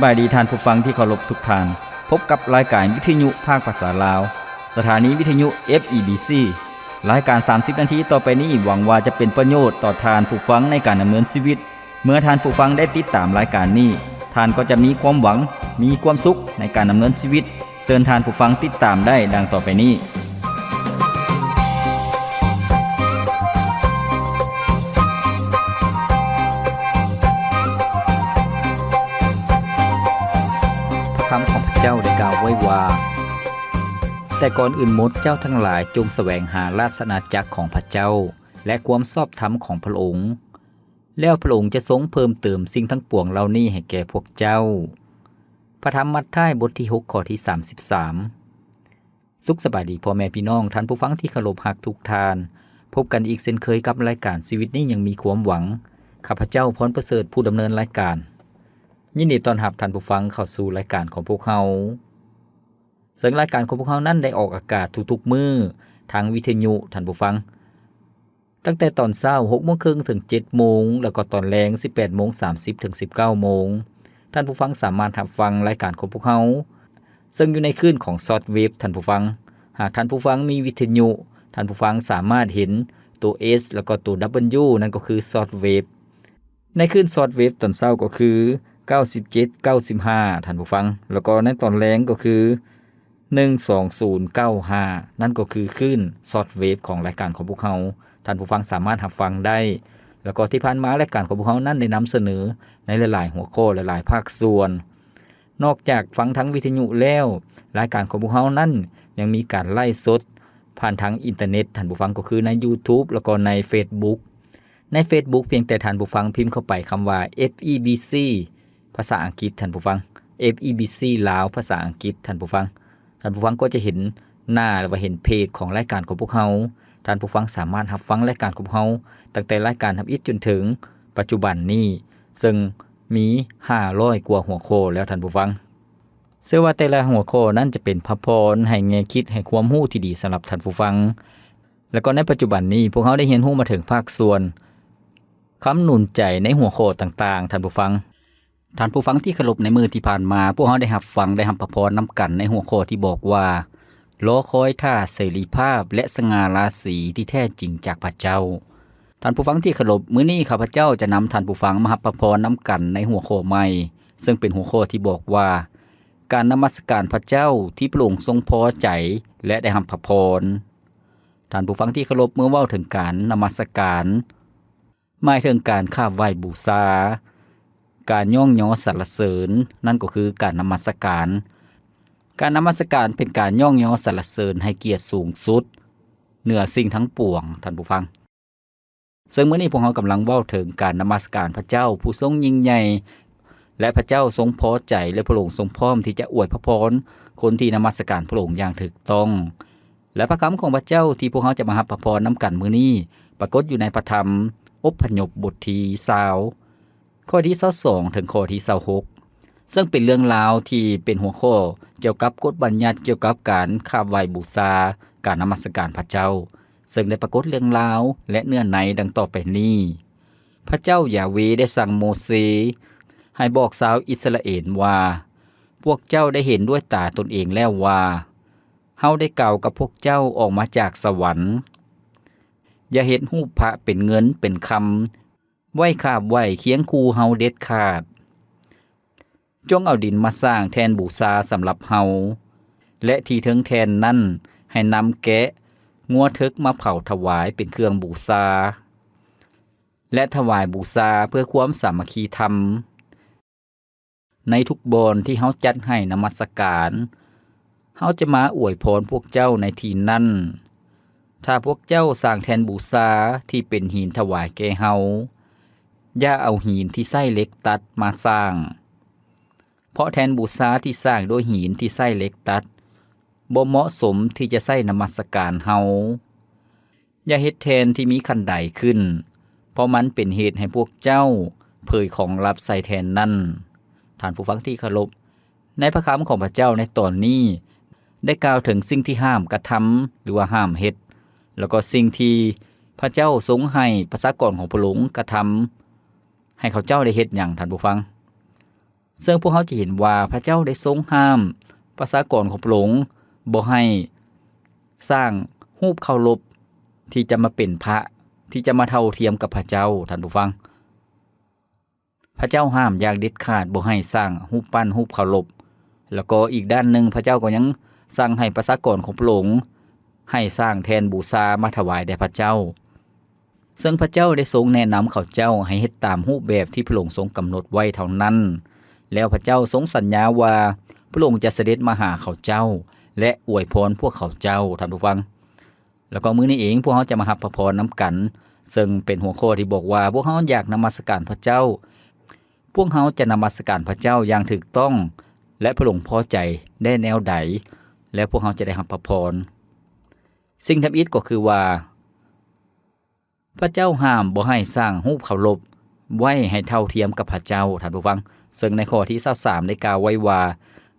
บายดีท่านผู้ฟังที่เคารพทุกท่านพบกับรายการวิทยุภาคภาษาลาวสถานีวิทยุ FEBC รายการ30นาทีต่อไปนี้หวังว่าจะเป็นประโยชน์ต่อท่านผู้ฟังในการดำเนินชีวิตเมื่อท่านผู้ฟังได้ติดตามรายการนี้ท่านก็จะมีความหวังมีความสุขในการดำเนินชีวิตเชิญท่านผู้ฟังติดตามได้ดังต่อไปนี้คำของพระเจ้าได้กล่าวไว้ว่าแต่ก่อนอื่นหมดเจ้าทั้งหลายจงแสวงหาราชอาณาจักรของพระเจ้าและความชอบธรรมของพระองค์แล้วพระองค์จะทรงเพิ่มเติมสิ่งทั้งปวงเหล่านี้ให้แก่พวกเจ้าพระธรรมมัทธิวบทที่6ข้อที่33สุขสบายดีพ่อแม่พี่น้องท่านผู้ฟังที่เคารพรักทุกท่านพบกันอีกเช่นเคยกับรายการชีวิตนี้ยังมีความหวังข้าพเจ้าพรประเสริฐผู้ดำเนินรายการยินดีต้อนรับท่านผู้ฟังเข้าสู่รายการของพวกเราซึ่งรายการของพวกเรานั้นได้ออกอากาศทุกๆมื้อทางวิทยุท่านผู้ฟังตั้งแต่ตอนเช้า 6:30 นถึง 7:00 นแล้วก็ตอนแลง 18:30 ถึง 19:00 นท่านผู้ฟังสามารถรับฟังรายการของพวกเราซึ่งอยู่ในคลื่นของชอร์ตเวฟท่านผู้ฟังหากท่านผู้ฟังมีวิทยุท่านผู้ฟังสามารถเห็นตัว S แล้วก็ตัว W นั่นก็คือชอร์ตเวฟในคลื่นชอร์ตเวฟตอนเช้าก็คือ97 95ท่านผู้ฟังแล้วก็ในตอนแรงก็คือ12095นั่นก็คือคลื่นชอร์ตเวฟของรายการของพวกเราท่านผู้ฟังสามารถรับฟังได้แล้วก็ที่ผ่านมารายการของพวกเรานั้นได้นำเสนอในหลายๆหัวข้อหลายๆภาคส่วนนอกจากฟังทั้งวิทยุแล้วรายการของพวกเรานั้นยังมีการไลฟ์สดผ่านทางอินเทอร์เน็ตท่านผู้ฟังก็คือใน YouTube แล้วก็ใน Facebook ใน Facebook เพียงแต่ท่านผู้ฟังพิมพ์เข้าไปคำว่า FEBC ภาษาอังกฤษท่านผู้ฟัง FEBC ลาวภาษาอังกฤษท่านผู้ฟังก็จะเห็นหน้าหรือว่าเห็นเพจของรายการของพวกเราท่านผู้ฟังสามารถรับฟังรายการของพวกเราตั้งแต่รายการทำอิฐจนถึงปัจจุบันนี้ซึ่งมี500กว่าหัวข้อแล้วท่านผู้ฟังเชื่อว่าแต่ละหัวข้อนั้นจะเป็นพระพรให้แง่คิดให้ความรู้ที่ดีสำหรับท่านผู้ฟังแล้วก็ในปัจจุบันนี้พวกเราได้เรียนรู้มาถึงภาคส่วนคำหนุนใจในหัวข้อต่างๆท่านผู้ฟังที่เคารพในมื้อที่ผ่านมาพวกเราได้รับฟังได้รับพระพรนำกันในหัวข้อที่บอกว่ารอคอยท่าเสรีภาพและสง่าราศีที่แท้จริงจากพระเจ้าท่านผู้ฟังที่เคารพมื้อนี้ข้าพเจ้าจะนำท่านผู้ฟังมารับพระพรนำกันในหัวข้อใหม่ซึ่งเป็นหัวข้อที่บอกว่าการนมัสการพระเจ้าที่พระองค์ทรงพอใจและได้รับพระพรท่านผู้ฟังที่เคารพเมื่อเว้าถึงการนมัสการหมายถึงการกราบไหว้บูชาการย่องยอสรรเสริญนั่นก็คือการนมัสการเป็นการย่องยอสรรเสริญให้เกียรติสูงสุดเหนือสิ่งทั้งปวงท่านผู้ฟังซึ่งมื้อนี้พวกเรากำลังเว้าถึงการนมัสการพระเจ้าผู้ทรงยิ่งใหญ่และพระเจ้าทรงพอใจและพระองค์ทรงพร้อมที่จะอวยพระพรคนที่นมัสการพระองค์อย่างถูกต้องและพระคำของพระเจ้าที่พวกเราจะมารับพระพรนำกันมื้อนี้ปรากฏอยู่ในพระธรรมอพยพบทที่20ข้อที่22ถึงข้อที่26ซึ่งเป็นเรื่องราวที่เป็นหัวข้อเกี่ยวกับกฎบัญญัติเกี่ยวกับการกราบไหว้บูชาการนมัสการพระเจ้าซึ่งได้ปรากฏเรื่องราวและเนื้อในดังต่อไปนี้พระเจ้ายาเวได้สั่งโมเสสให้บอกชาวอิสราเอลว่าพวกเจ้าได้เห็นด้วยตาตนเองแล้วว่าเฮาได้กล่าวกับพวกเจ้าออกมาจากสวรรค์อย่าเฮ็ดรูปพระเป็นเงินเป็นคำไว้คาบไว้เคียงคู่เฮาเด็ดขาดจงเอาดินมาสร้างแทนบูชาสำหรับเฮาและที่ถึงแทนนั้นให้นำแกะงัวทึกมาเผาถวายเป็นเครื่องบูชาและถวายบูชาเพื่อความสามัคคีธรรมในทุกบอนที่เฮาจัดให้นมัสการเฮาจะมาอวยพรพวกเจ้าในที่นั้นถ้าพวกเจ้าสร้างแทนบูชาที่เป็นหินถวายแก่เฮาอย่าเอาหินที่ใช้เหล็กตัดมาสร้างเพราะแทนบูชาที่สร้างโดยหินที่ใช้เหล็กตัดบ่เหมาะสมที่จะใช้นมัสการเฮาอย่าเฮ็ดแทนที่มีคันใดขึ้นเพราะมันเป็นเหตุให้พวกเจ้าเผยของลับใส่แทนนั้นท่านผู้ฟังที่เคารพในพระคำของพระเจ้าในตอนนี้ได้กล่าวถึงสิ่งที่ห้ามกระทำหรือว่าห้ามเฮ็ดแล้วก็สิ่งที่พระเจ้าทรงให้ประชากรของพระองค์กระทำให้เขาเจ้าได้เฮ็ดหยังท่านผู้ฟัง ซึ่งพวกเขาจะเห็นว่าพระเจ้าได้ทรงห้ามประชากรของพระองค์บ่ให้สร้างรูปเคารพที่จะมาเป็นพระที่จะมาเท่าเทียมกับพระเจ้าท่านผู้ฟังพระเจ้าห้ามอย่างเด็ดขาดบ่ให้สร้างรูปปั้นรูปเคารพแล้วก็อีกด้านหนึ่งพระเจ้าก็ยังสั่งให้ประชากรของพระองค์ให้สร้างแทนบูชามาถวายแด่พระเจ้าซึ่งพระเจ้าได้ทรงแนะนำเขาเจ้าให้เฮ็ดตามรูปแบบที่พระองค์ทรงกำหนดไว้เท่านั้นแล้วพระเจ้าทรงสัญญาว่าพระองค์จะเสด็จมาหาเขาเจ้าและอวยพรพวกเขาเจ้าท่านผู้ฟังแล้วก็มื้อนี้เองพวกเขาจะมารับพระพรนำกันซึ่งเป็นหัวข้อที่บอกว่าพวกเขาอยากนมัสการพระเจ้าพวกเขาจะนมัสการพระเจ้าอย่างถูกต้องและพระองค์พอใจได้แนวใดและพวกเขาจะได้รับพระพรสิ่งทำอิฐก็คือว่าพระเจ้าห้ามบ่ให้สร้างรูปเคารพไว้ให้เท่าเทียมกับพระเจ้าท่านผู้ฟังซึ่งในข้อที่23ได้กล่าวไว้ว่า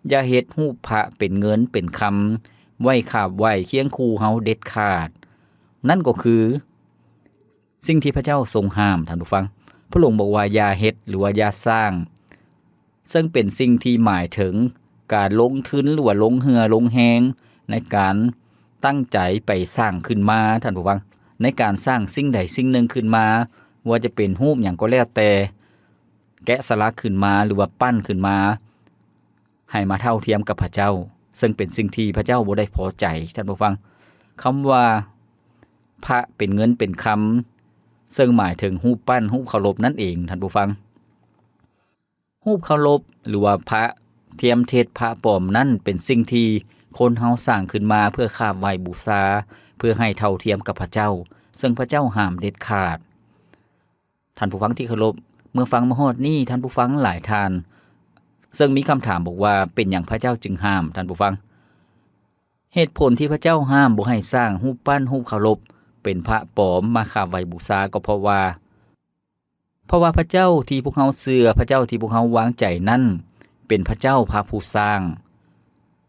อย่าเฮ็ดรูปพระเป็นเงินเป็นคำไว้คาบไว้เคียงคู่เฮาเด็ดขาดนั่นก็คือสิ่งที่พระเจ้าทรงห้ามท่านผู้ฟังพระองค์บอกว่าอย่าเฮ็ดหรือว่าอย่าสร้างซึ่งเป็นสิ่งที่หมายถึงการลงทุนหรือว่าลงเหือลงแฮงในการตั้งใจไปสร้างขึ้นมาท่านผู้ฟังในการสร้างสิ่งใดสิ่งหนึ่งขึ้นมาว่าจะเป็นรูปหยังก็แล้วแต่แกะสลักขึ้นมาหรือว่าปั้นขึ้นมาให้มาเท่าเทียมกับพระเจ้าซึ่งเป็นสิ่งที่พระเจ้าบ่ได้พอใจท่านผู้ฟังคำว่าพระเป็นเงินเป็นคำซึ่งหมายถึงรูปปั้นรูปเคารพนั่นเองท่านผู้ฟังรูปเคารพหรือว่าพระเทียมเทศพระปลอมนั่นเป็นสิ่งที่คนเฮาสร้างขึ้นมาเพื่อคาบไหว้บูชาเพื่อให้เท่าเทียมกับพระเจ้าซึ่งพระเจ้าห้ามเด็ดขาดท่านผู้ฟังที่เคารพเมื่อฟังมาฮอดนี้ท่านผู้ฟังหลายท่านซึ่งมีคำถามบอกว่าเป็นหยังพระเจ้าจึงห้ามท่านผู้ฟังเหตุผลที่พระเจ้าห้ามบ่ให้สร้างรูปปั้นรูปเคารพเป็นพระปลอมมาคาบไหว้บูชาก็เพราะว่าพระเจ้าที่พวกเขาเชื่อพระเจ้าที่พวกเขาวางใจนั้นเป็นพระเจ้าพระผู้สร้าง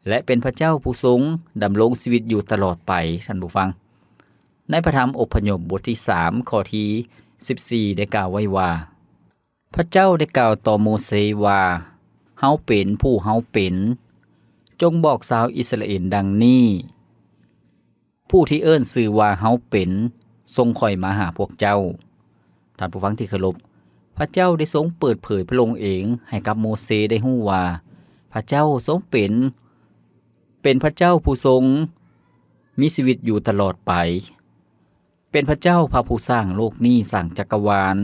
และเป็นพระเจ้าผู้ทรงดำรงชีวิตอยู่ตลอดไปท่านผู้ฟังในพระธรรมอพยพบทที่3ข้อที่14ได้กล่าวไว้ว่าพระเจ้าได้กล่าวต่อโมเสสว่าเฮาเป็นผู้เฮาเป็นจงบอกชาวอิสราเอลดังนี้ผู้ที่เอิ้นชื่อว่าเฮาเป็นทรงค่อยมาหาพวกเจ้าท่านผู้ฟังที่เคารพพระเจ้าได้ทรงเปิดเผยพระองค์เองให้กับโมเสสได้ฮู้ว่าพระเจ้าทรงเป็นพระเจ้าผู้ทรงมีชีวิตอยู่ตลอดไปเป็นพระเจ้าพระผู้สร้างโลกนี้สร้างจักรวาล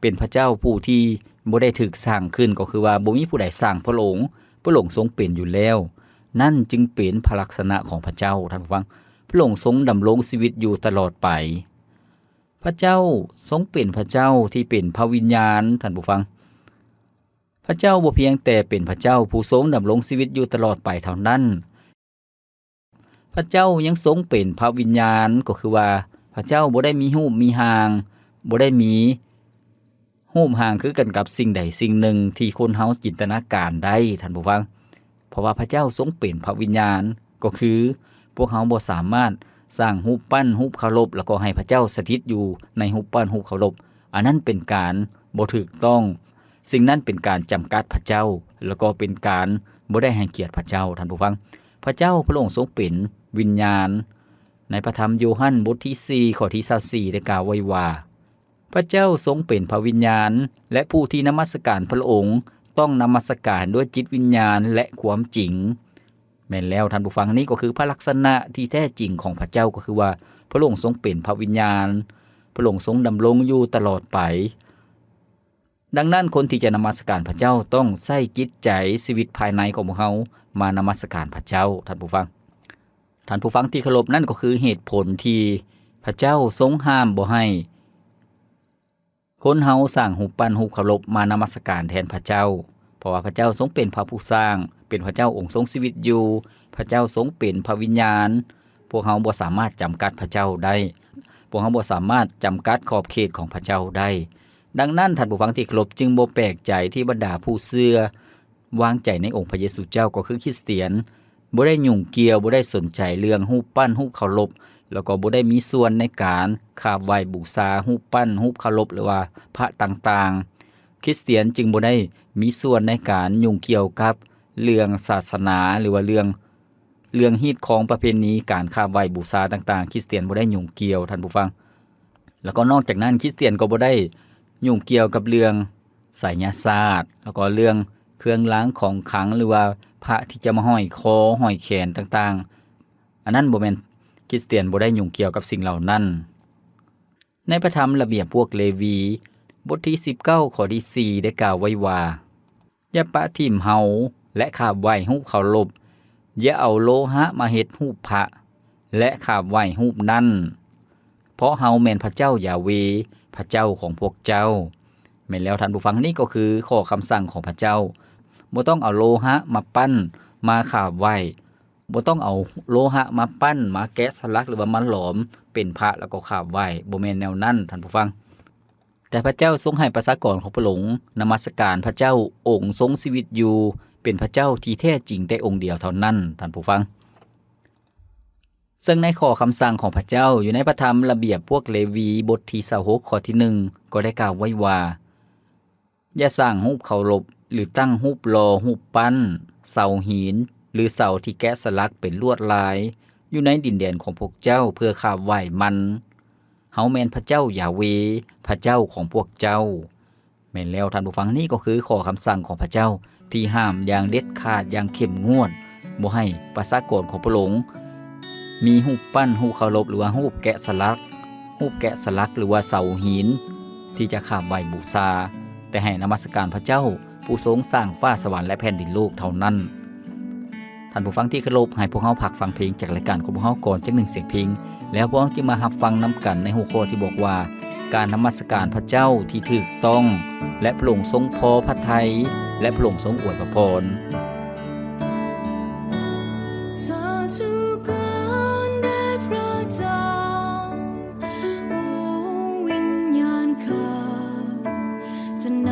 เป็นพระเจ้าผู้ที่บ่ได้ถูกสร้างขึ้นก็คือว่าบ่มีผู้ใดสร้างพระองค์ทรงเป็นอยู่แล้วนั่นจึงเป็นพระลักษณะของพระเจ้าท่านผู้ฟังพระองค์ทรงดำรงชีวิตอยู่ตลอดไปพระเจ้าทรงเป็นพระเจ้าที่เป็นพระวิญญาณท่านผู้ฟังพระเจ้าบ่เพียงแต่เป็นพระเจ้าผู้ทรงดำรงชีวิตอยู่ตลอดไปเท่านั้นพระเจ้ายังทรงเป็นพระวิญญาณก็คือว่าพระเจ้าบ่ได้มีรูปมีหางบ่ได้มีรูปหางคือกันกับสิ่งใดสิ่งหนึ่งที่คนเฮาจินตนาการได้ท่านผู้ฟังเพราะว่าพระเจ้าทรงเป็นพระวิญญาณก็คือพวกเฮาบ่สามารถสร้างรูปปั้นรูปเคารพแล้วก็ให้พระเจ้าสถิตอยู่ในรูปปั้นรูปเคารพอันนั้นเป็นการบ่ถูกต้องสิ่งนั้นเป็นการจำกัดพระเจ้าแล้วก็เป็นการบ่ได้ให้เกียรติพระเจ้าท่านผู้ฟังพระเจ้าพระองค์ทรงเป็นวิญญาณในพระธรรมโยฮันบทที่4ข้อที่24ได้กล่าวไว้ว่าพระเจ้าทรงเป็นพระวิญญาณและผู้ที่นมัสการพระองค์ต้องนมัสการด้วยจิตวิญญาณและความจริงแม่นแล้วท่านผู้ฟังนี้ก็คือพระลักษณะที่แท้จริงของพระเจ้าก็คือว่าพระองค์ทรงเป็นพระวิญญาณพระองค์ทรงดำรงอยู่ตลอดไปดังนั้นคนที่จะนมัสการพระเจ้าต้องใส่จิตใจชีวิตภายในของพวกเขามานมัสการพระเจ้าท่านผู้ฟังที่เคารพนั่นก็คือเหตุผลที่พระเจ้าทรงห้ามบ่ให้คนเฮาสร้างรูปปั้นรูปเคารพมานมัสการแทนพระเจ้าเพราะว่าพระเจ้าทรงเป็นพระผู้สร้างเป็นพระเจ้าองค์ทรงชีวิตอยู่พระเจ้าทรงเป็นพระวิญญาณพวกเฮาบ่สามารถจำกัดพระเจ้าได้พวกเฮาบ่สามารถจำกัดขอบเขตของพระเจ้าได้ดังนั้นท่านผู้ฟังที่เคารพจึงบ่แปลกใจที่บรรดาผู้เชื่อวางใจในองค์พระเยซูเจ้าก็คือคริสเตียนบ่ได้ยุ่งเกี่ยวบ่ได้สนใจเรื่องรูปปั้นรูปเคารพแล้วก็บ่ได้มีส่วนในการคาบไหว้บูชารูปปั้นรูปเคารพหรือว่าพระต่าง คริสเตียนจึงบ่ได้มีส่วนในการยุ่งเกี่ยวกับเรื่องศาสนาหรือว่าเรื่องฮีตของประเพณีการคาบไหว้บูชาต่างๆคริสเตียนบ่ได้ยุ่งเกี่ยวท่านผู้ฟังแล้วก็นอกจากนั้นคริสเตียนก็บ่ได้ยุ่งเกี่ยวกับเรื่องไสยศาสตร์แล้วก็เรื่องเครื่องรางของขลังหรือว่าพระที่จะมาห้อยคอห้อยแขนต่างๆอันนั้นบ่แม่นคริสเตียนบ่ได้ยุ่งเกี่ยวกับสิ่งเหล่านั้นในพระธรรมระเบียบพวกเลวีบทที่19ข้อที่4ได้กล่าวไว้ว่าอย่าปะทิ่มเฮาและคาบไหว้รูปเคารพอย่าเอาโลหะมาเฮ็ดรูปพระและคาบไหว้รูปนั้นเพราะเฮาแม่นพระเจ้ายาเวห์พระเจ้าของพวกเจ้าแม่นแล้วท่านผู้ฟังนี่ก็คือข้อคำสั่งของพระเจ้าบ่ต้องเอาโลหะมาปั้นมาคาบไหว้บ่ต้องเอาโลหะมาปั้นมาแกะสลักหรือว่ามาหลอมเป็นพระแล้วก็คาบไหว้บ่แม่นแนวนั้นท่านผู้ฟังแต่พระเจ้าทรงให้ประชากรของพระองค์นมัสการพระเจ้าองค์ทรงชีวิตอยู่เป็นพระเจ้าที่แท้จริงแต่องค์เดียวเท่านั้นท่านผู้ฟังซึ่งในข้อคำสั่งของพระเจ้าอยู่ในพระธรรมระเบียบพวกเลวีบทที่26ข้อที่1ก็ได้กล่าวไว้ว่าอย่าสร้างรูปเคารพหรือตั้งรูปหล่อรูปปั้นเสาหินหรือเสาที่แกะสลักเป็นลวดลายอยู่ในดินแดนของพวกเจ้าเพื่อคาบไหว้มันเฮาแม่นพระเจ้ายาเวห์พระเจ้าของพวกเจ้าแม่นแล้วท่านผู้ฟังนี่ก็คือข้อคำสั่งของพระเจ้าที่ห้ามอย่างเด็ดขาดอย่างเข้มงวดบ่ให้ประชากรของพระองค์มีรูปปั้นรูปเคารพหรือว่ารูปแกะสลักหรือว่าเสาหินที่จะคาบไหว้บูชาแต่ให้นมัสการพระเจ้าผู้ทรงสร้างฟ้าสวรรค์และแผ่นดินโลกเท่านั้นท่านผู้ฟังที่เคารพให้พวกเฮาพักฟังเพลงจากรายการของพวกเฮาก่อนจัก1เสียงเพลงแล้วพวกเฮาจึงมารับฟังนำกันในหัวข้อที่บอกว่าการนมัสการพระเจ้าที่ถูกต้องและพระองค์ทรงพอพระทัยและพระองค์ทรงอวยพรจะน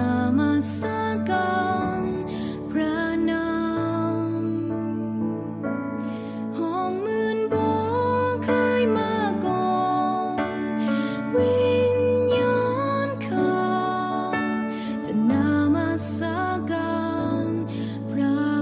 ามัสการพระ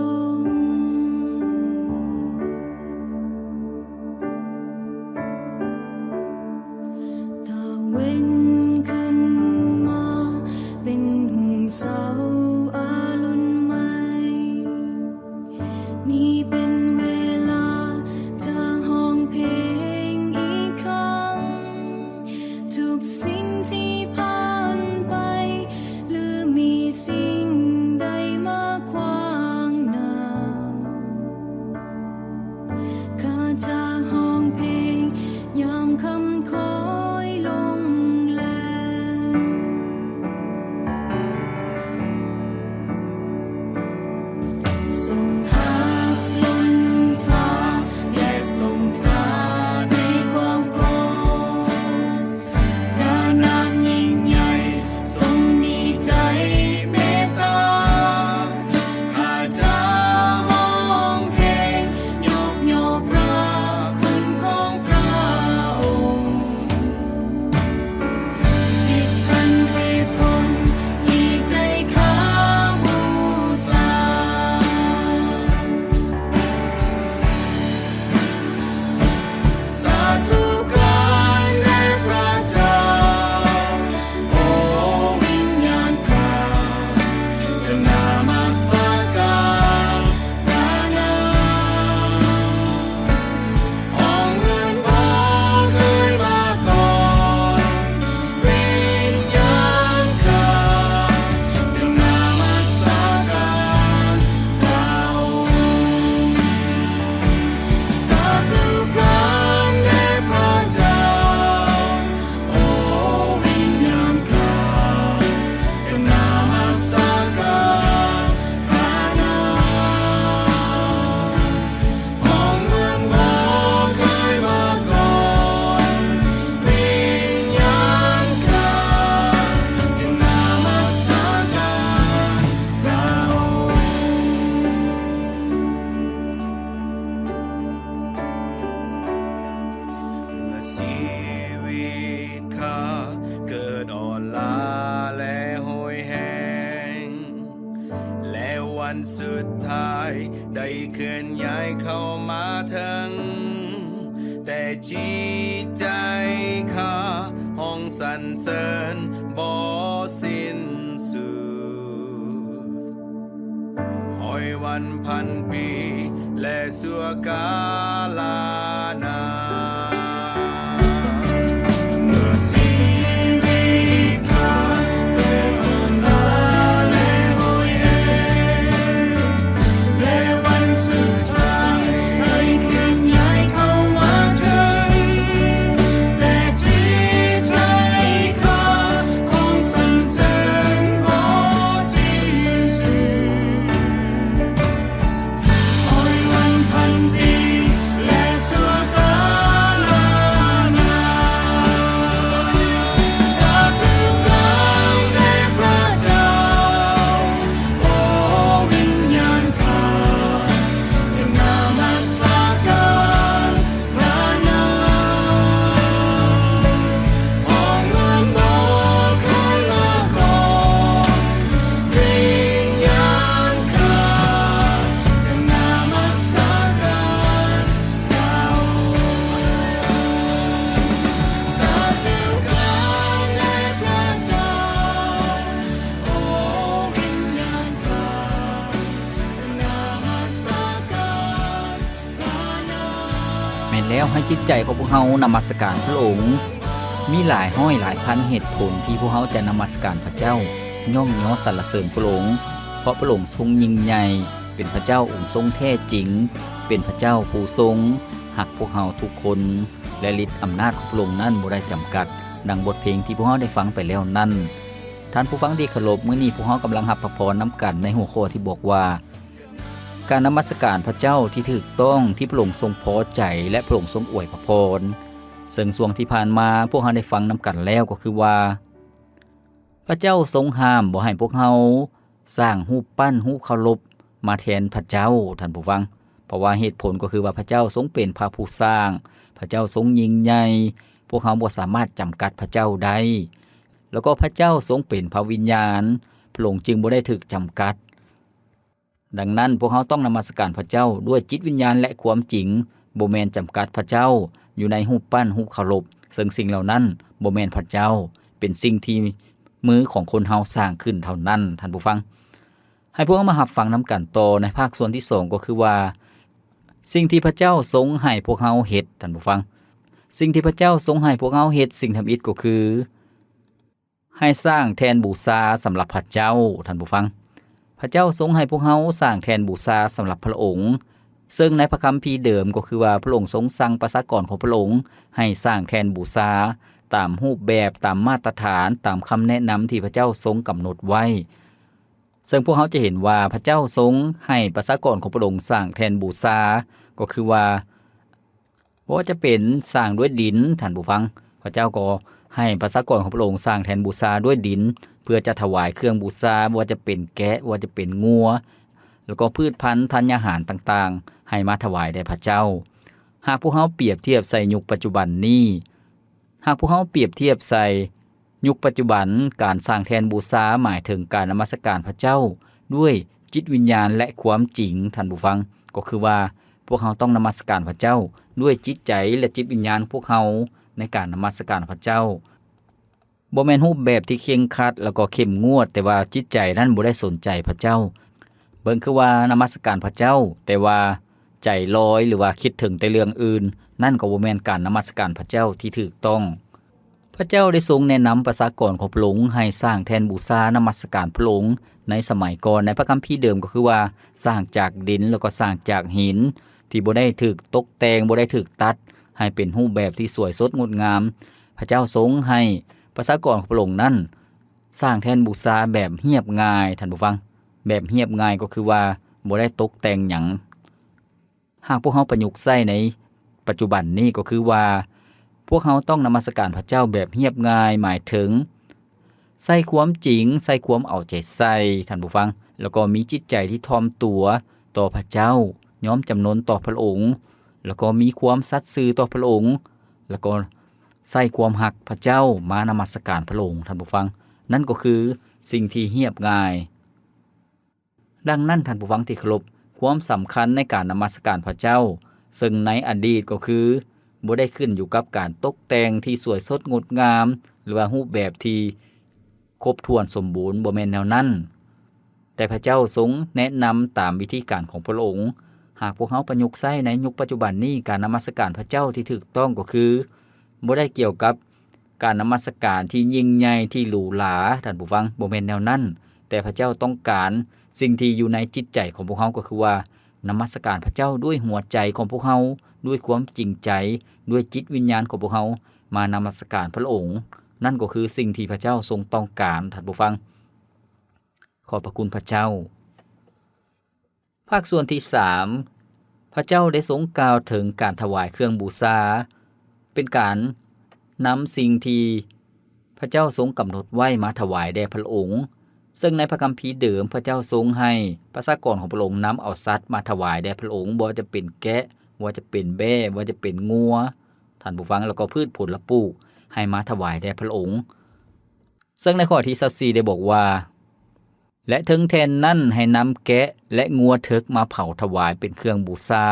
วันสุดท้ายได้เคลื่อนย้ายเข้ามาถึงแต่จิตใจข้าห้องสรรเสริญบ่สิ้นสุดหอยวันพันปีและสัวกาลานานเมื่อชีวิตข้าเกิดขึ้นมาและโหยเองและวันสุดท้ายได้เคลื่อนย้ายเข้ามาถึงแต่จิตใจข้าห้องสรรเสริญบ่สิ้นสุดหอยวันพันปีและสัวกาลานานสาธุกล่าวแด่พระเจ้าโอ้วิญญาณข้าจะนมัสการพระนามห้องเงินบ่คืนมาก่อนวิญญาณข้าจะนมัสการเจ้าสาธุกล่าวแด่พระเจ้าโอ้วิญญาณข้าจะนมัสการพระนาม แม่นแล้วให้จิตใจของพวกเฮานมัสการพระองค์มีหลายห้อยหลายพันเหตุผลที่พวกเฮาจะนมัสการพระเจ้าย่องย่อสรรเสริญพระองค์เพราะพระองค์ทรงยิ่งใหญ่เป็นพระเจ้าองค์ทรงแท้จริงเป็นพระเจ้าผู้ทรงหักพวกเฮาทุกคนและฤทธิ์อำนาจของพระองค์นั้นบ่ได้จำกัดดังบทเพลงที่พวกเฮาได้ฟังไปแล้วนั้นท่านผู้ฟังที่เคารพมื้อนี้พวกเฮากำลังรับพระพรนํกันในหัวข้อที่บอกว่า การนมัสการพระเจ้าที่ถูกต้องที่พระองค์ทรงพอใจและพระองค์ทรงอวยพระพรซึ่งช่วงที่ผ่านมาพวกเราได้ฟังนำกันแล้วก็คือว่า พระเจ้าทรงห้ามบ่ให้พวกเราสร้างรูปปั้นรูปเคารพมาแทนพระเจ้าท่านผู้ฟังเพราะว่าเหตุผลก็คือว่าพระเจ้าทรงเป็นพระผู้สร้างพระเจ้าทรงยิ่งใหญ่พวกเราบ่สามารถจำกัดพระเจ้าได้แล้วก็พระเจ้าทรงเป็นพระวิญญาณพระองค์จึงบ่ได้ถูกจำกัดดังนั้นพวกเขาต้องนมัสการพระเจ้าด้วยจิตวิญญาณและความจริงบ่แม่นจำกัดพระเจ้าอยู่ในรูปปั้นรูปเคารพซึ่งสิ่งเหล่านั้นบ่แม่นพระเจ้าเป็นสิ่งที่มือของคนเฮาสร้างขึ้นเท่านั้นท่านผู้ฟังให้พวกเรามารับฟังนํกันต่อในภาคส่วนที่2ก็คือว่าสิ่งที่พระเจ้าทรงให้พวกเฮาเฮ็ดท่านผู้ฟังสิ่งที่พระเจ้าทรงให้พวกเฮาเฮ็ดสิ่งทำอิฐก็คือให้สร้างแทนบูชาสำหรับพระเจ้าท่านผู้ฟังพระเจ้าทรงให้พวกเฮาสร้างแทนบูชาสำหรับพระองค์ซึ่งในพระคัมภีร์เดิมก็คือว่าพระองค์ทรงสั่งประชากรของพระองค์ให้สร้างแทนบูชาตามรูปแบบตามมาตรฐานตามคำแนะนำที่พระเจ้าทรงกำหนดไว้ซึ่งพวกเขาจะเห็นว่าพระเจ้าทรงให้ประชากรของพระองค์สร้างแทนบูชาก็คือว่าบ่ว่าจะเป็นสร้างด้วยดินท่านผู้ฟังพระเจ้าก็ให้ประชากรของพระองค์สร้างแทนบูชาด้วยดินเพื่อจะถวายเครื่องบูชาว่าจะเป็นแกะว่าจะเป็นงัวแล้วก็พืชพันธุ์ธัญญาหารต่างๆให้มาถวายแด่พระเจ้าหากพวกเราเปรียบเทียบใส่ยุคปัจจุบันนี้หากพวกเราเปรียบเทียบใส่ยุคปัจจุบันการสร้างแทนบูชาหมายถึงการนมัสการพระเจ้าด้วยจิตวิญญาณและความจริงท่านผู้ฟังก็คือว่าพวกเราต้องนมัสการพระเจ้าด้วยจิตใจและจิตวิญญาณพวกเราในการนมัสการพระเจ้าบ่แม่นรูปแบบที่เคร่งครัดแล้วก็เข้มงวดแต่ว่าจิตใจนั้นบ่ได้สนใจพระเจ้าเบิ่งคือว่านมัสการพระเจ้าแต่ว่าใจลอยหรือว่าคิดถึงแต่เรื่องอื่นนั่นก็บ่แม่นการนมัสการพระเจ้าที่ถูกต้องพระเจ้าได้ทรงแนะนำประชากรของพระองค์ให้สร้างแทนบูชานมัสการพระองค์ในสมัยก่อนในพระคัมภีร์เดิมก็คือว่าสร้างจากดินแล้วก็สร้างจากหินที่บ่ได้ถูกตกแต่งบ่ได้ถูกตัดให้เป็นรูปแบบที่สวยสดงดงามพระเจ้าทรงให้ประชากรของพระองค์นั้นสร้างแทนบูชาแบบเรียบง่ายท่านผู้ฟังแบบเรียบง่ายก็คือว่าบ่ได้ตกแต่งหยังหากพวกเราประยุกต์ใช้ในปัจจุบันนี้ก็คือว่าพวกเราต้องนมัสการพระเจ้าแบบเรียบง่ายหมายถึงใส่ความจริงใส่ความเอาใจใส่ท่านผู้ฟังแล้วก็มีจิตใจที่ถ่อมตัวต่อพระเจ้ายอมจำนนต่อพระองค์แล้วก็มีความสัตย์ซื่อต่อพระองค์แล้วก็ใส่ความหักพระเจ้ามานมัสการพระองค์ท่านผู้ฟังนั่นก็คือสิ่งที่เรียบง่าย ดังนั้นท่านผู้ฟังที่เคารพความสำคัญในการนมัสการพระเจ้าซึ่งในอดีตก็คือบ่ได้ขึ้นอยู่กับการตกแต่งที่สวยสดงดงามหรือว่ารูปแบบที่ครบถ้วนสมบูรณ์บ่แม่นแนวนั้นแต่พระเจ้าทรงแนะนำตามวิธีการของพระองค์หากพวกเขาประยุกต์ใช้ในยุคปัจจุบันนี้การนมัสการพระเจ้าที่ถูกต้องก็คือบ่ได้เกี่ยวกับการนมัสการที่ยิ่งใหญ่ที่หรูหราท่านผู้ฟังบ่แม่นแนวนั้นแต่พระเจ้าต้องการสิ่งที่อยู่ในจิตใจของพวกเขาก็คือว่านมัสการพระเจ้าด้วยหัวใจของพวกเขาด้วยความจริงใจด้วยจิตวิญญาณของพวกเขามานมัสการพระองค์นั่นก็คือสิ่งที่พระเจ้าทรงต้องการท่านผู้ฟังขอบพระคุณพระเจ้าภาคส่วนที่3พระเจ้าได้ทรงกล่าวถึงการถวายเครื่องบูชาเป็นการนำสิ่งที่พระเจ้าทรงกำหนดไว้มาถวายแด่พระองค์ซึ่งในพระคัมภีร์เดิมพระเจ้าทรงให้ประชากรของพระองค์นำเอาสัตว์มาถวายแด่พระองค์บ่ว่าจะเป็นแกะว่าจะเป็นแบะว่าจะเป็นงัวท่านผู้ฟังแล้วก็พืชผลปลูกให้มาถวายแด่พระองค์ซึ่งในข้อที่24ได้บอกว่าและถึงแทนนั้นให้นำแกะและงัวเถิกมาเผาถวายเป็นเครื่องบูชา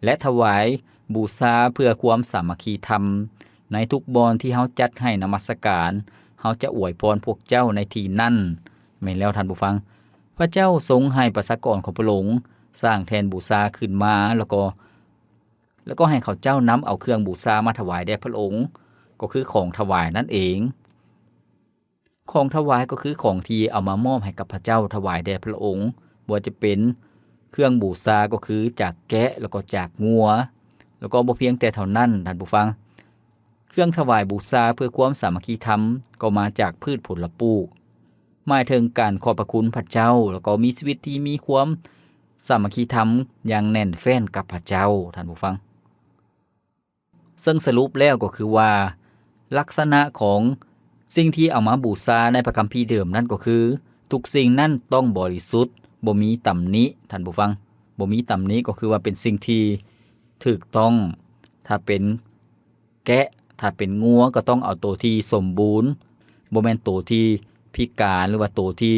และถวายบูชาเพื่อความสามัคคีธรรมในทุกบอนที่เฮาจัดให้นมัสการเฮาจะอวยพรพวกเจ้าในที่นั้นแม่นแล้วท่านผู้ฟังพระเจ้าทรงให้ประชากรของพระองค์สร้างแทนบูชาขึ้นมาแล้วก็ให้เขาเจ้านำเอาเครื่องบูชามาถวายแด่พระองค์ก็คือของถวายนั่นเองของถวายก็คือของที่เอามามอบให้กับพระเจ้าถวายแด่พระองค์บ่ว่าจะเป็นเครื่องบูชาก็คือจากแกะแล้วก็จากงัวแล้วก็บ่เพียงแต่เท่านั้นท่านผู้ฟังเครื่องถวายบูชาเพื่อความสามัคคีธรรมก็มาจากพืชผลปลูกหมายถึงการขอบพระคุณพระเจ้าแล้วก็มีชีวิตที่มีความสามัคคีธรรมอย่างแน่นแฟ้นกับพระเจ้าท่านผู้ฟังซึ่งสรุปแล้วก็คือว่าลักษณะของสิ่งที่เอามาบูชาในพระคัมภีร์เดิมนั่นก็คือทุกสิ่งนั้นต้องบริสุทธิ์บ่มีตำหนิท่านผู้ฟังบ่มีตำหนิก็คือว่าเป็นสิ่งที่ถูกต้องถ้าเป็นแกะถ้าเป็นงัวก็ต้องเอาตัวที่สมบูรณ์บ่แม่นตัวที่พิการหรือว่าตัวที่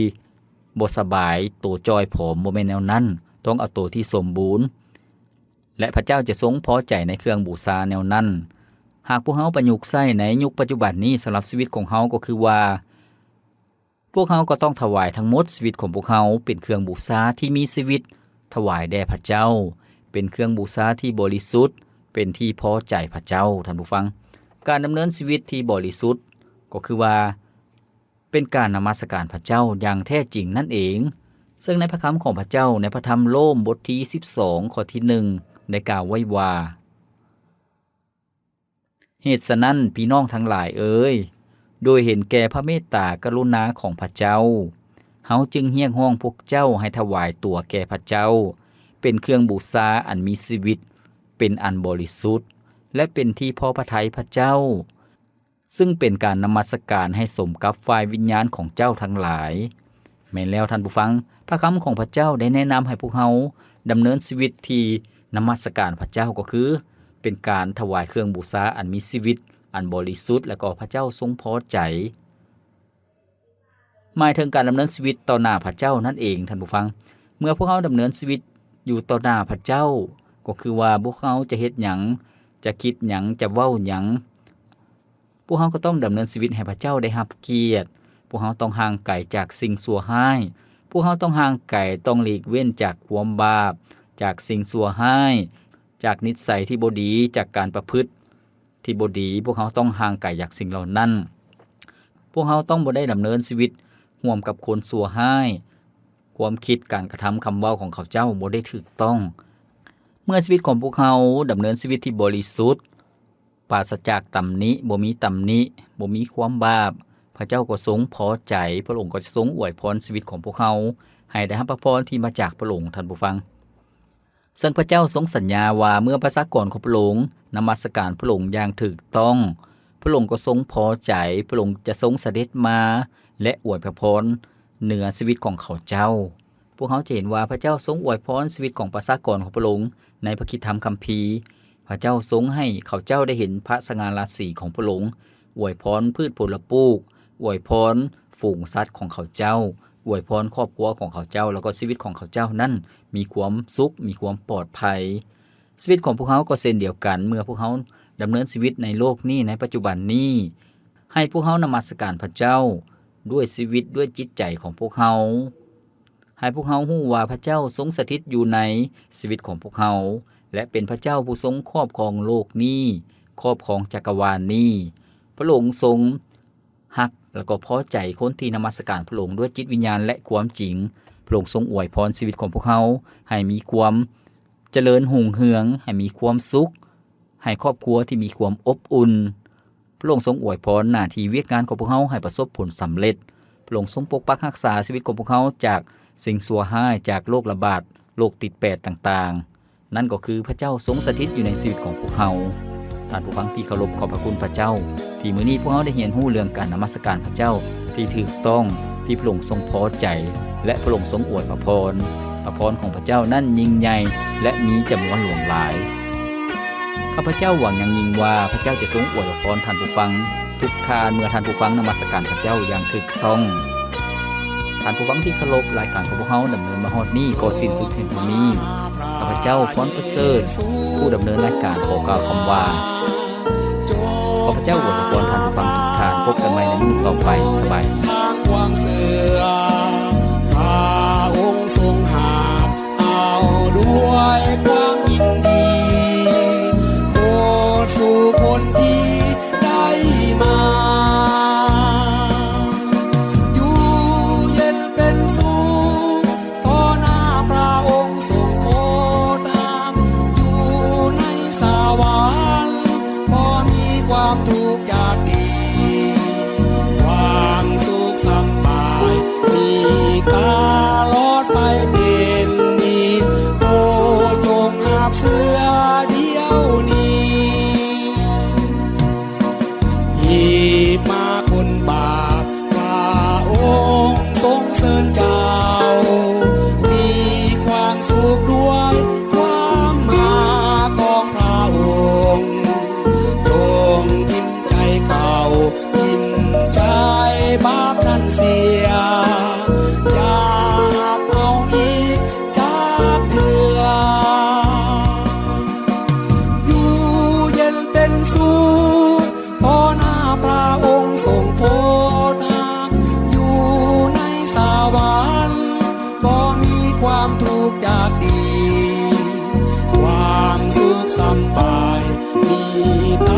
บ่สบายตัวจอยผอมบ่แม่นแนวนั้นต้องเอาตัวที่สมบูรณ์และพระเจ้าจะทรงพอใจในเครื่องบูชาแนวนั้นหากพวกเฮาประยุกต์ใช้ในยุคปัจจุบันนี้สำหรับชีวิตของเฮาก็คือว่าพวกเฮาก็ต้องถวายทั้งหมดชีวิตของพวกเฮาเป็นเครื่องบูชาที่มีชีวิตถวายแด่พระเจ้าเป็นเครื่องบูชาที่บริสุทธิ์เป็นที่พอใจพระเจ้าท่านผู้ฟังการดำเนินชีวิตที่บริสุทธิ์ก็คือว่าเป็นการนมัสการพระเจ้าอย่างแท้จริงนั่นเองซึ่งในพระคำของพระเจ้าในพระธรรมโรมบทที่12ข้อที่1ได้กล่าวไว้ว่าเหตุฉะนั้นพี่น้องทั้งหลายเอ่ยโดยเห็นแก่พระเมตตากรุณาของพระเจ้าเฮาจึงเรียกร้องพวกเจ้าให้ถวายตัวแก่พระเจ้าเป็นเครื่องบูชาอันมีชีวิตเป็นอันบริสุทธิ์และเป็นที่พอพระทัยพระเจ้าซึ่งเป็นการนมัสการให้สมกับฝ่ายวิญญาณของเจ้าทั้งหลายแม่นแล้วท่านผู้ฟังพระคำของพระเจ้าได้แนะนำให้พวกเฮาดำเนินชีวิตที่นมัสการพระเจ้าก็คือเป็นการถวายเครื่องบูชาอันมีชีวิตอันบริสุทธิ์และก็พระเจ้าทรงพอใจหมายถึงการดำเนินชีวิตต่อหน้าพระเจ้านั่นเองท่านผู้ฟังเมื่อพวกเฮาดำเนินชีวิตอยู่ต่อหน้าพระเจ้าก็คือว่าพวกเฮาจะเฮ็ดหยังจะคิดหยังจะเว้าหยังพวกเฮาก็ต้องดำเนินชีวิตให้พระเจ้าได้รับเกียรติพวกเฮาต้องห่างไกลจากสิ่งชั่วร้ายพวกเฮาต้องห่างไกลต้องหลีกเว้นจากความบาปจากสิ่งชั่วร้ายจากนิสัยที่บ่ดีจากการประพฤติที่บ่ดีพวกเฮาต้องห่างไกลจากสิ่งเหล่านั้นพวกเฮาต้องบ่ได้ดำเนินชีวิตร่วมกับคนชั่วร้ายความคิดการกระทำคำเว้าของเขาเจ้าบ่ได้ถูกต้องเมื่อชีวิตของพวกเฮาดำเนินชีวิตที่บริสุทธิ์ปราศจากตำหนิบ่มีตำหนิบ่มีความบาปพระเจ้าก็ทรงพอใจพระองค์ก็จะทรงอวยพรชีวิตของพวกเฮาให้ได้รับพระพรที่มาจากพระองค์ท่านผู้ฟังซึ่งพระเจ้าทรงสัญญาว่าเมื่อประชากรของพระองค์นมัสการพระองค์อย่างถูกต้องพระองค์ก็ทรงพอใจพระองค์จะทรงเสด็จมาและอวยพรเหนือชีวิตของเขาเจ้าพวกเขาจะเห็นว่าพระเจ้าทรงอวยพรชีวิตของประชากรของพระองค์ในพระคริสตธรรมคัมภีร์พระเจ้าทรงให้เขาเจ้าได้เห็นพระสง่าราศีของพระองค์อวยพรพืชผลปลูกอวยพรฝูงสัตว์ของเขาเจ้า อวยพรครอบครัวของเขาเจ้าแล้วก็ชีวิตของเขาเจ้านั้นมีความสุขมีความปลอดภัยชีวิตของพวกเขาก็เช่นเดียวกันเมื่อพวกเขาดำเนินชีวิตในโลกนี้ในปัจจุบันนี้ให้พวกเขานมัสการพระเจ้าด้วยชีวิตด้วยจิตใจของพวกเขาให้พวกเขาฮู้ว่าพระเจ้าทรงสถิตอยู่ในชีวิตของพวกเขาและเป็นพระเจ้าผู้ทรงครอบครองโลกนี้ครอบครองจักรวาลนี้พระองค์ทรงฮักแล้วก็พอใจคนที่นมัสการพระองค์ด้วยจิตวิญญาณและความจริงพระองค์ทรงอวยพรชีวิตของพวกเขาให้มีความเจริญรุ่งเรืองให้มีความสุขให้ครอบครัวที่มีความอบอุ่นพระองค์ทรงอวยพรหน้าที่เวียกงานของพวกเขาให้ประสบผลสำเร็จพระองค์ทรงปกปักรักษาชีวิตของพวกเขาจากสิ่งชั่วร้ายจากโรคระบาดโรคติดแปดต่างๆนั่นก็คือพระเจ้าทรงสถิตอยู่ในชีวิตของพวกเขาท่านผู้ฟังที่เคารพขอบพระคุณพระเจ้าที่มื้อนี้พวกเราได้เรียนรู้เรื่องการนมัสการพระเจ้าที่ถูกต้องที่พระองค์ทรงพอใจและพระองค์ทรงอวยพระพรของพระเจ้านั้นยิ่งใหญ่และมีจำนวนหลวงหลายข้าพเจ้าหวังอย่างยิ่งว่าพระเจ้าจะทรงอวยพรท่านผู้ฟังทุกทานเมื่อท่านผู้ฟังนมัสการพระเจ้าอย่างถูกต้องท่านผู้ฟังที่เคารพรายการของพวกเราดำเนินมาฮอดนี้ก็สิ้นสุดเพียงเท่านี้ข้าพเจ้าพรประเสริฐผู้ดำเนินรายการขอกล่าวคำว่าขอพระเจ้าอวยพรท่านผู้ฟังทุกท่านพบกันใหม่ในมื้อต่อไปสบายดีทางความเสื่อพระองค์ทรงหาบเอาด้วยความยินดีโปรดสู่คนที่ได้มาอยู่เย็นเป็นสุขต่อหน้าพระองค์ทรงโปรดนำอยู่ในสวรรค์พอมีความทุกข์ยากดีความสุขสำบายมีตลอดไปเป็นนิจโอ้จงหาบเสื้อเดียวนี้หยิบมาคนบาปพระองค์ทรงเสริญเจ้ามีความสุขด้วยความมาของพระองค์จงทิ้มใจเก่าทิ้มใจบาปนั้นเสียอย่าหับเอาอีกจากเถื่ออยู่เย็นเป็นสุขต่อหน้าพระองค์ทรงโปรดนำอยู่ในสวรรค์บ่มีความทุกข์ยากดีความสุขสำบายมีต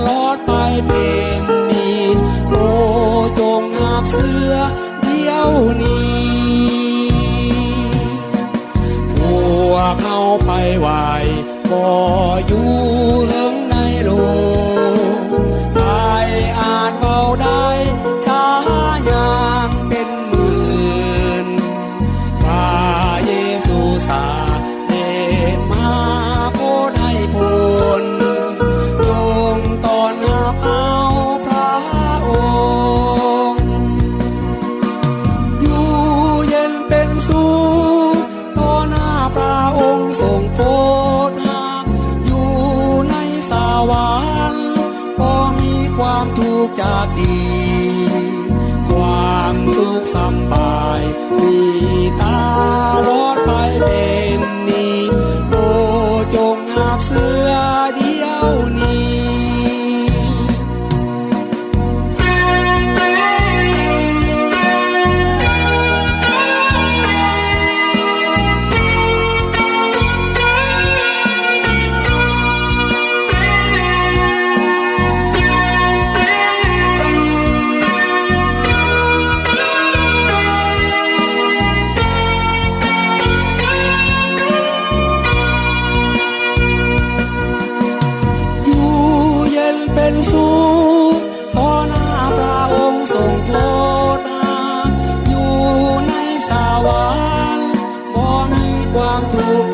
ลอดไปเป็นนิจโอ้จงหาบเสื้อเดียวนี้พวกเขาไปไหวบ่อยู่เฮิงในโลกไปอาจเบาได้ช้าอย่างเป็นหมื่นพระเยซูสาเดชมาโปรดให้ผลจงต้อนรับเอาพระองค์อยู่เย็นเป็นสุขต่อหน้าพระองค์ทรงโปรดนำอยู่ในสวรรค์พอมีความทุกข์จากดีความสุขสำบายมีตลอดไปเป็นนิจโอ้จงหาบเสื้อเดียวนี้เป็นสุขต่อหน้าพระองค์ทรงโปรดนำอยู่ในสวรรค์บ่มีความทุกข์